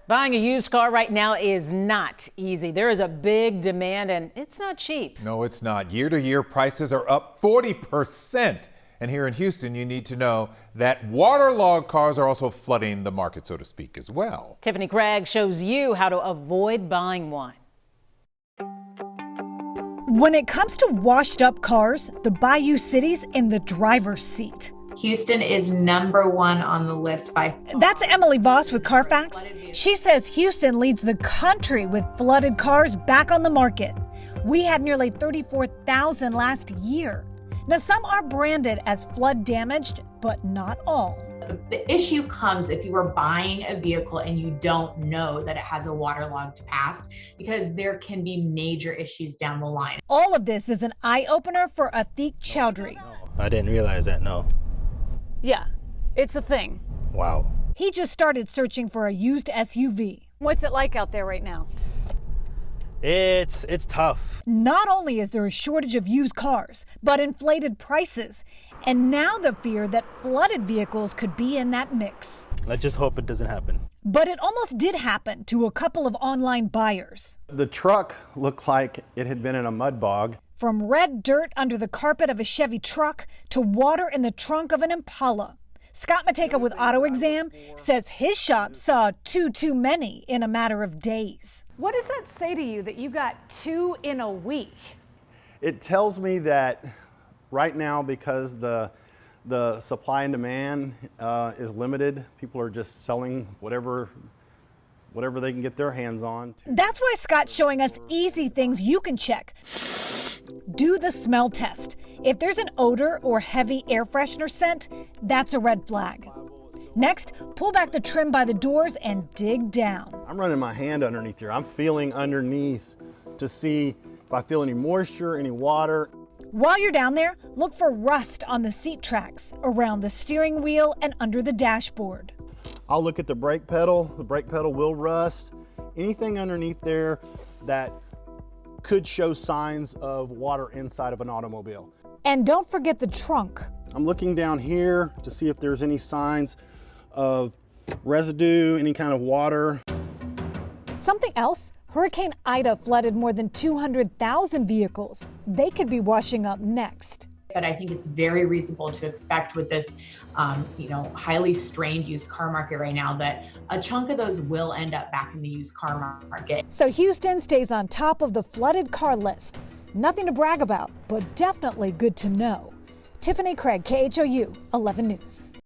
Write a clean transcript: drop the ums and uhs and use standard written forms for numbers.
Buying a used car right now is not easy. There is a big demand and it's not cheap. No, it's not. Year to year, prices are up 40%. And here in Houston, you need to know that waterlogged cars are also flooding the market, so to speak, as well. Tiffany Craig shows you how to avoid buying one. When it comes to washed up cars, the Bayou City's in the driver's seat. Houston is #1 on the list by far. That's Emily Voss with Carfax. She says Houston leads the country with flooded cars back on the market. We had nearly 34,000 last year. Now, some are branded as flood damaged, but not all. The issue comes if you are buying a vehicle and you don't know that it has a waterlogged past, because there can be major issues down the line. All of this is an eye-opener for Atik Chowdhury. I didn't realize that, no. Yeah, it's a thing. Wow. He just started searching for a used SUV. What's it like out there right now? It's tough. Not only is there a shortage of used cars, but inflated prices. And now the fear that flooded vehicles could be in that mix. Let's just hope it doesn't happen. But it almost did happen to a couple of online buyers. The truck looked like it had been in a mud bog. From red dirt under the carpet of a Chevy truck to water in the trunk of an Impala. Scott Mateka with Auto Exam says his shop saw too many in a matter of days. What does that say to you that you got 2 in a week? It tells me that right now, because the supply and demand is limited, people are just selling whatever they can get their hands on. That's why Scott's showing us easy things you can check. Do the smell test. If there's an odor or heavy air freshener scent, that's a red flag. Next, pull back the trim by the doors and dig down. I'm running my hand underneath here. I'm feeling underneath to see if I feel any moisture, any water. While you're down there, look for rust on the seat tracks, around the steering wheel, and under the dashboard. I'll look at the brake pedal. The brake pedal will rust. Anything underneath there that could show signs of water inside of an automobile. And don't forget the trunk. I'm looking down here to see if there's any signs of residue, any kind of water. Something else, Hurricane Ida flooded more than 200,000 vehicles. They could be washing up next. But I think it's very reasonable to expect with this, highly strained used car market right now that a chunk of those will end up back in the used car market. So Houston stays on top of the flooded car list. Nothing to brag about, but definitely good to know. Tiffany Craig, KHOU 11 News.